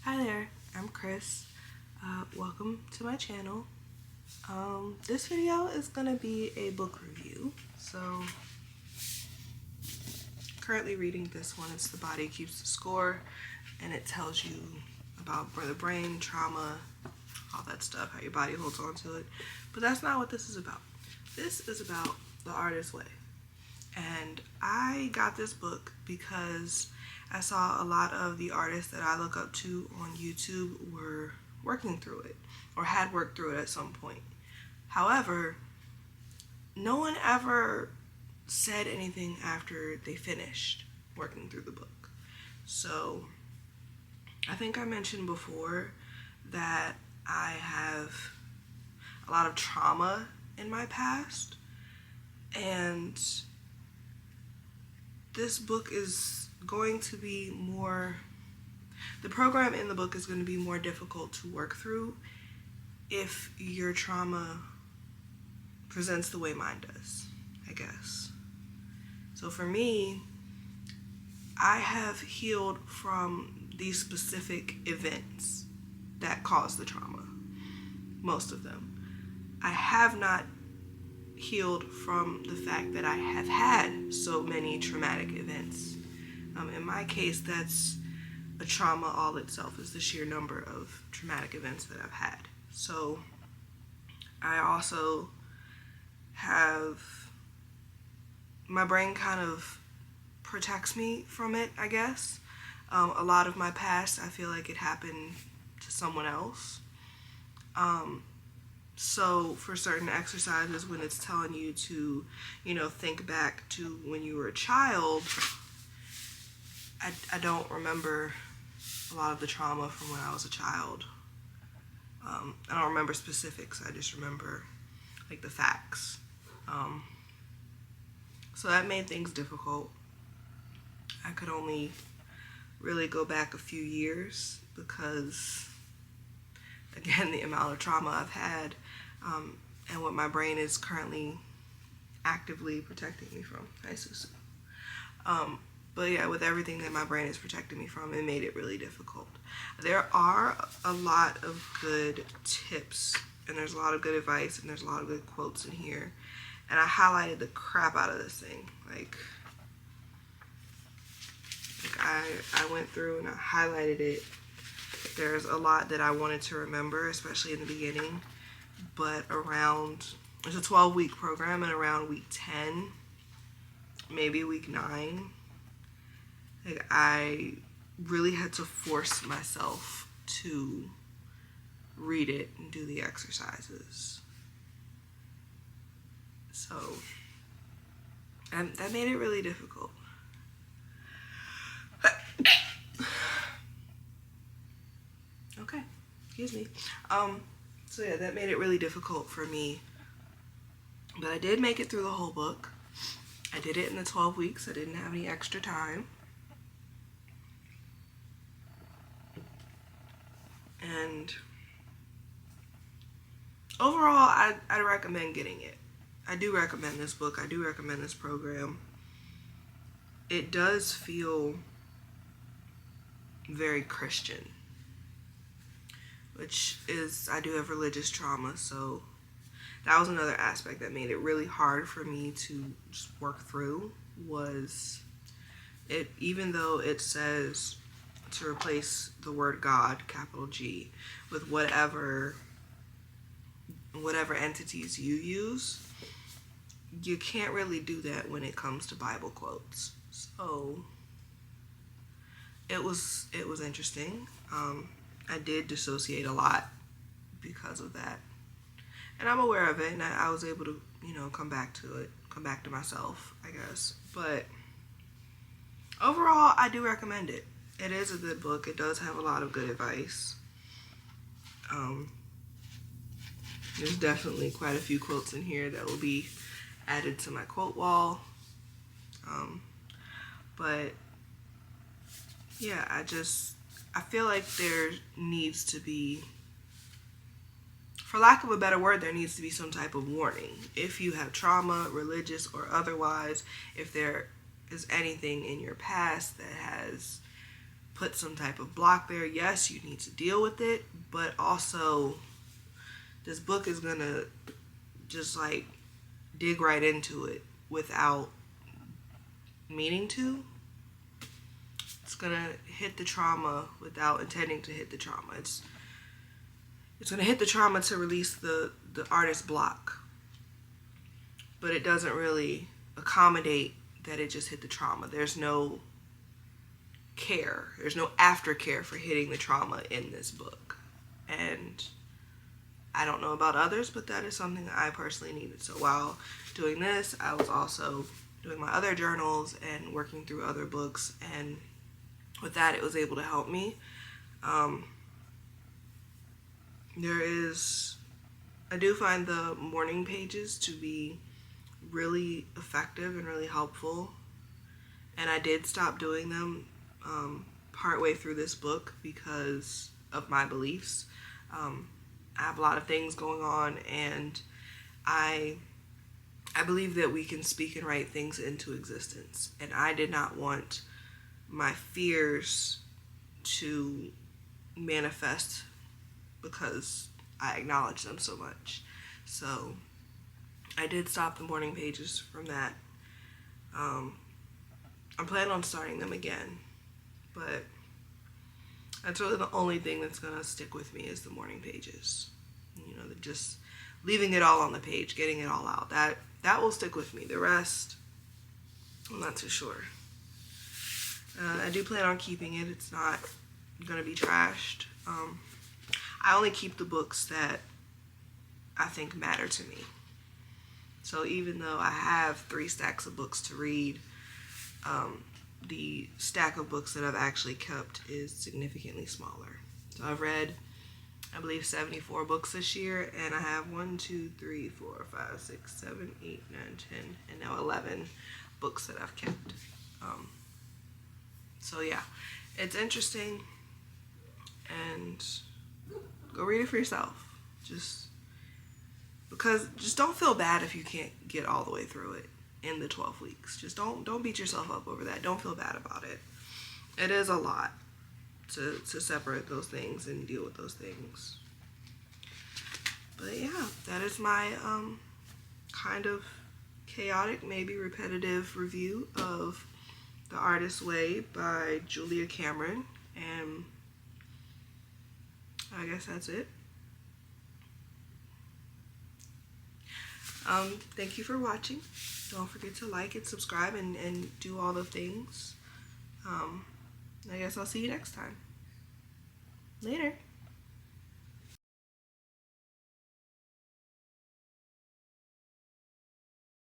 Hi there, I'm Chris. Welcome to my channel. This video is gonna be a book review. So, currently reading this one. It's The Body Keeps the Score, and it tells you about the brain, trauma, all that stuff, how your body holds on to it. But that's not what this is about. This is about The Artist's Way. And I got this book because I saw a lot of the artists that I look up to on YouTube were working through it or had worked through it at some point. However, no one ever said anything after they finished working through the book. So I think I mentioned before that I have a lot of trauma in my past, and this book is going to be the program in the book is going to be more difficult to work through if your trauma presents the way mine does, I guess. So for me, I have healed from these specific events that caused the trauma, most of them. I have not healed from the fact that I have had so many traumatic events. In my case, that's a trauma all itself, is the sheer number of traumatic events that I've had. So I also have, my brain kind of protects me from it, I guess. A lot of my past, I feel like it happened to someone else. So for certain exercises, when it's telling you to, think back to when you were a child, I don't remember a lot of the trauma from when I was a child. I don't remember specifics. I just remember like the facts. So that made things difficult. I could only really go back a few years because, again, the amount of trauma I've had, and what my brain is currently actively protecting me from. Hi, Susu. But yeah, with everything that my brain is protecting me from, it made it really difficult. There are a lot of good tips, and there's a lot of good advice, and there's a lot of good quotes in here. And I highlighted the crap out of this thing. Like I went through and I highlighted it. There's a lot that I wanted to remember, especially in the beginning. But it's a 12-week program, and around week 10, maybe week 9, like I really had to force myself to read it and do the exercises. So, and that made it really difficult. Okay, excuse me. So yeah, that made it really difficult for me. But I did make it through the whole book. I did it in the 12 weeks. I didn't have any extra time. And overall, I recommend getting it. I do recommend this book. I do recommend this program. It does feel very Christian, which is, I do have religious trauma, so that was another aspect that made it really hard for me to just work through. Was it, even though it says to replace the word God, capital G, with whatever entities you use, you can't really do that when it comes to Bible quotes. So it was interesting. I did dissociate a lot because of that, and I'm aware of it, and I was able to come back to myself, I guess. But overall, I do recommend it. It is a good book. It does have a lot of good advice. There's definitely quite a few quotes in here that will be added to my quote wall. But yeah, I feel like there needs to be, for lack of a better word, there needs to be some type of warning. If you have trauma, religious or otherwise, if there is anything in your past that has put some type of block there. Yes, you need to deal with it, but also this book is gonna just like dig right into it without meaning to. It's gonna hit the trauma without intending to hit the trauma. It's gonna hit the trauma to release the artist's block, but it doesn't really accommodate that it just hit the trauma. There's no care. There's no aftercare for hitting the trauma in this book. And I don't know about others, but that is something that I personally needed. So while doing this, I was also doing my other journals and working through other books. And with that, it was able to help me. I do find the morning pages to be really effective and really helpful. And I did stop doing them partway through this book because of my beliefs. I have a lot of things going on, and I believe that we can speak and write things into existence. And I did not want my fears to manifest because I acknowledge them so much. So I did stop the morning pages from that. I'm planning on starting them again, but that's really the only thing that's gonna stick with me is the morning pages. You know, just leaving it all on the page, getting it all out. That will stick with me. The rest, I'm not too sure. I do plan on keeping it. It's not gonna be trashed. I only keep the books that I think matter to me. So even though I have 3 stacks of books to read, the stack of books that I've actually kept is significantly smaller. So I've read, I believe, 74 books this year, and I have 1, 2, 3, 4, 5, 6, 7, 8, 9, 10, and now 11 books that I've kept. So yeah, it's interesting, and go read it for yourself. Just don't feel bad if you can't get all the way through it in the 12 weeks. Just don't beat yourself up over that. Don't feel bad about it. It is a lot to separate those things and deal with those things. But yeah, that is my kind of chaotic, maybe repetitive review of The Artist's Way by Julia Cameron. And I guess that's it. Thank you for watching. Don't forget to like and subscribe and do all the things. I guess I'll see you next time. Later.